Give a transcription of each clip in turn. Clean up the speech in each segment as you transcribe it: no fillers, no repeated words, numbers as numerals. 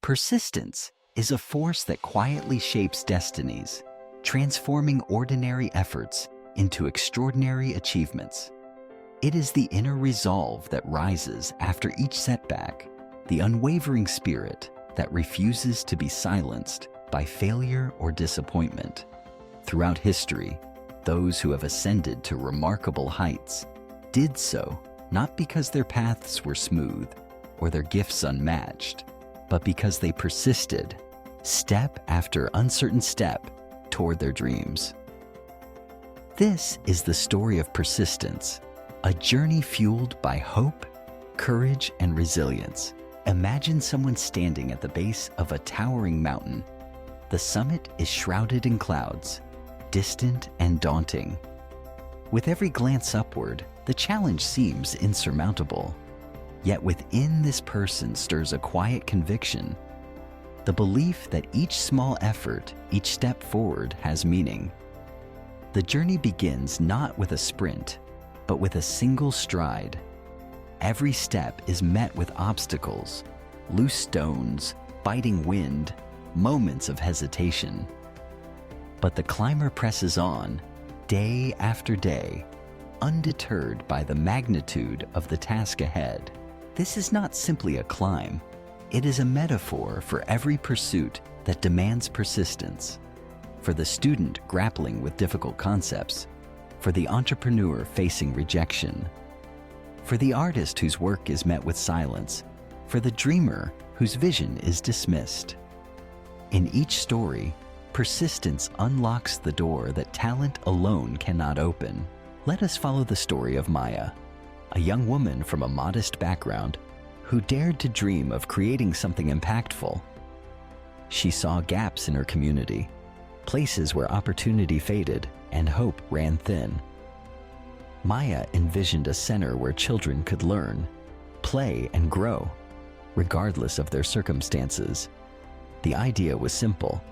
Persistence is a force that quietly shapes destinies, transforming ordinary efforts into extraordinary achievements. It is the inner resolve that rises after each setback, the unwavering spirit that refuses to be silenced by failure or disappointment. Throughout history, those who have ascended to remarkable heights did so not because their paths were smooth or their gifts unmatched, but because they persisted, step after uncertain step, toward their dreams. This is the story of persistence, a journey fueled by hope, courage, and resilience. Imagine someone standing at the base of a towering mountain. The summit is shrouded in clouds, distant and daunting. With every glance upward, the challenge seems insurmountable. Yet within this person stirs a quiet conviction, the belief that each small effort, each step forward has meaning. The journey begins not with a sprint, but with a single stride. Every step is met with obstacles, loose stones, biting wind, moments of hesitation. But the climber presses on, day after day, undeterred by the magnitude of the task ahead. This is not simply a climb. It is a metaphor for every pursuit that demands persistence. For the student grappling with difficult concepts, for the entrepreneur facing rejection, for the artist whose work is met with silence, for the dreamer whose vision is dismissed. In each story, persistence unlocks the door that talent alone cannot open. Let us follow the story of Maya, a young woman from a modest background who dared to dream of creating something impactful. She saw gaps in her community, places where opportunity faded and hope ran thin. Maya envisioned a center where children could learn, play, and grow, regardless of their circumstances. The idea was simple,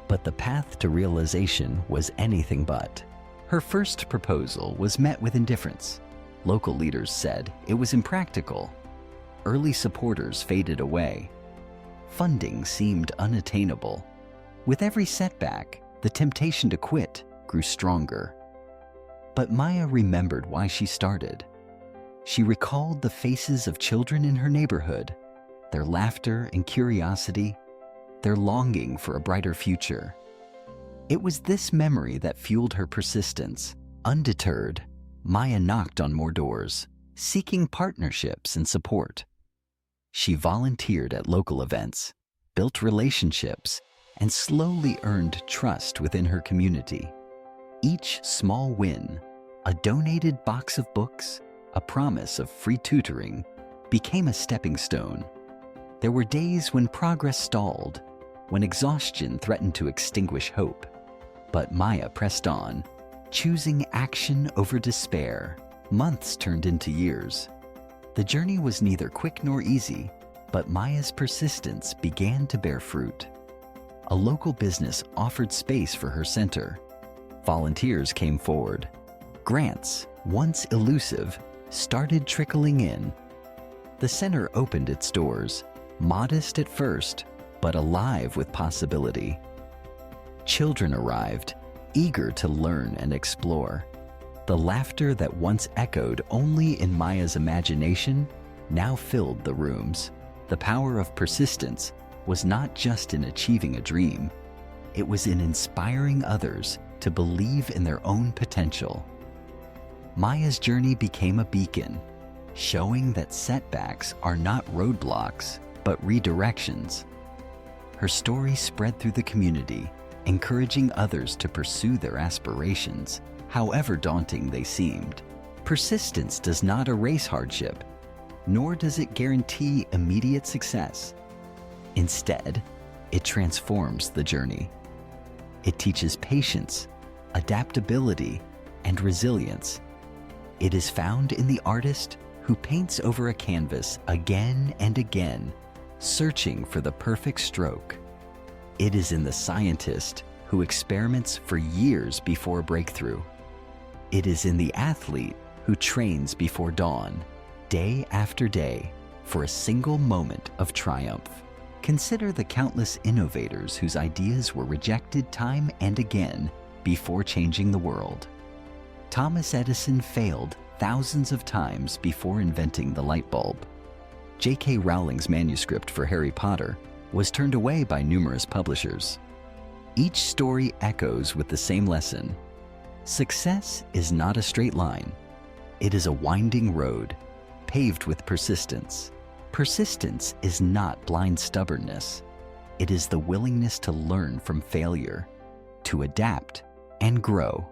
but the path to realization was anything but. Her first proposal was met with indifference. Local leaders said it was impractical. Early supporters faded away. Funding seemed unattainable. With every setback, the temptation to quit grew stronger. But Maya remembered why she started. She recalled the faces of children in her neighborhood, their laughter and curiosity, their longing for a brighter future. It was this memory that fueled her persistence. Undeterred, Maya knocked on more doors, seeking partnerships and support. She volunteered at local events, built relationships, and slowly earned trust within her community. Each small win, a donated box of books, a promise of free tutoring, became a stepping stone. There were days when progress stalled, when exhaustion threatened to extinguish hope. But Maya pressed on, choosing action over despair. Months turned into years. The journey was neither quick nor easy, but Maya's persistence began to bear fruit. A local business offered space for her center. Volunteers came forward. Grants, once elusive, started trickling in. The center opened its doors, modest at first, but alive with possibility. Children arrived, eager to learn and explore. The laughter that once echoed only in Maya's imagination now filled the rooms. The power of persistence was not just in achieving a dream, it was in inspiring others to believe in their own potential. Maya's journey became a beacon, showing that setbacks are not roadblocks, but redirections. Her story spread through the community, encouraging others to pursue their aspirations, however daunting they seemed. Persistence does not erase hardship, nor does it guarantee immediate success. Instead, it transforms the journey. It teaches patience, adaptability, and resilience. It is found in the artist who paints over a canvas again and again, searching for the perfect stroke. It is in the scientist who experiments for years before breakthrough. It is in the athlete who trains before dawn, day after day, for a single moment of triumph. Consider the countless innovators whose ideas were rejected time and again before changing the world. Thomas Edison failed thousands of times before inventing the light bulb. J.K. Rowling's manuscript for Harry Potter was turned away by numerous publishers. Each story echoes with the same lesson. Success is not a straight line. It is a winding road, paved with persistence. Persistence is not blind stubbornness. It is the willingness to learn from failure, to adapt and grow.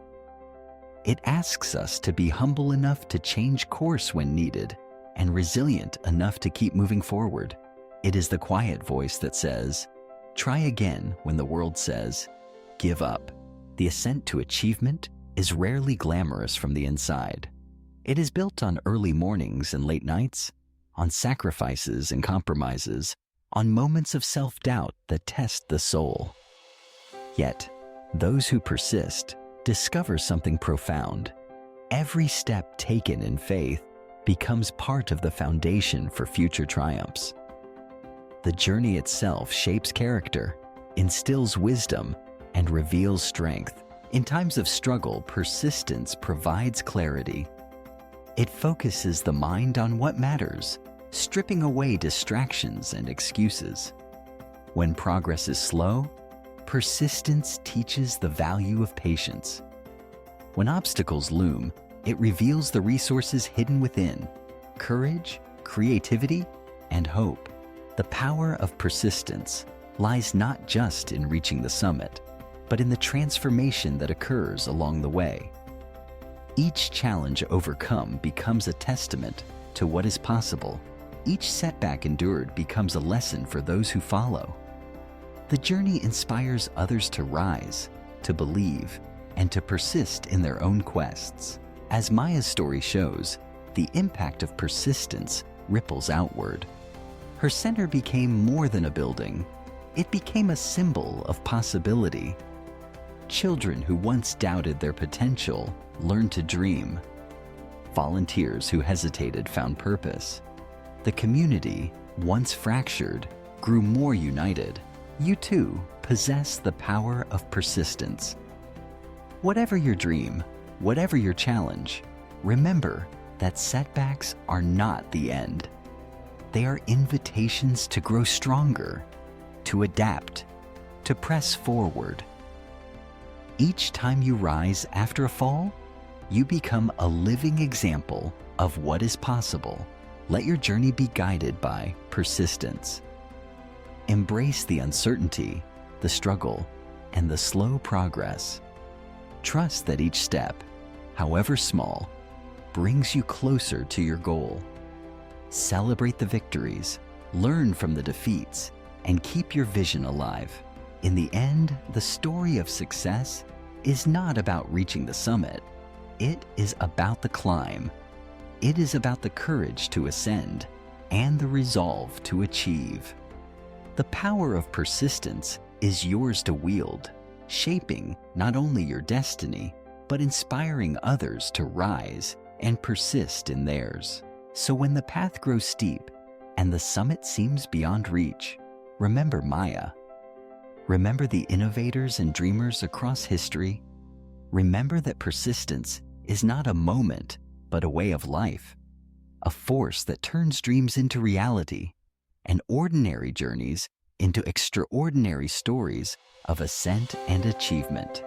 It asks us to be humble enough to change course when needed and resilient enough to keep moving forward. It is the quiet voice that says, "Try again," when the world says, "Give up." The ascent to achievement is rarely glamorous from the inside. It is built on early mornings and late nights, on sacrifices and compromises, on moments of self-doubt that test the soul. Yet, those who persist discover something profound. Every step taken in faith becomes part of the foundation for future triumphs. The journey itself shapes character, instills wisdom, and reveals strength. In times of struggle, persistence provides clarity. It focuses the mind on what matters, stripping away distractions and excuses. When progress is slow, persistence teaches the value of patience. When obstacles loom, it reveals the resources hidden within: courage, creativity, and hope. The power of persistence lies not just in reaching the summit, but in the transformation that occurs along the way. Each challenge overcome becomes a testament to what is possible. Each setback endured becomes a lesson for those who follow. The journey inspires others to rise, to believe, and to persist in their own quests. As Maya's story shows, the impact of persistence ripples outward. Her center became more than a building. It became a symbol of possibility. Children who once doubted their potential learned to dream. Volunteers who hesitated found purpose. The community, once fractured, grew more united. You too possess the power of persistence. Whatever your dream, whatever your challenge, remember that setbacks are not the end. They are invitations to grow stronger, to adapt, to press forward. Each time you rise after a fall, you become a living example of what is possible. Let your journey be guided by persistence. Embrace the uncertainty, the struggle, and the slow progress. Trust that each step, however small, brings you closer to your goal. Celebrate the victories, learn from the defeats, and keep your vision alive. In the end, the story of success is not about reaching the summit. It is about the climb. It is about the courage to ascend and the resolve to achieve. The power of persistence is yours to wield, shaping not only your destiny, but inspiring others to rise and persist in theirs. So when the path grows steep and the summit seems beyond reach, remember Maya. Remember the innovators and dreamers across history. Remember that persistence is not a moment, but a way of life, a force that turns dreams into reality and ordinary journeys into extraordinary stories of ascent and achievement.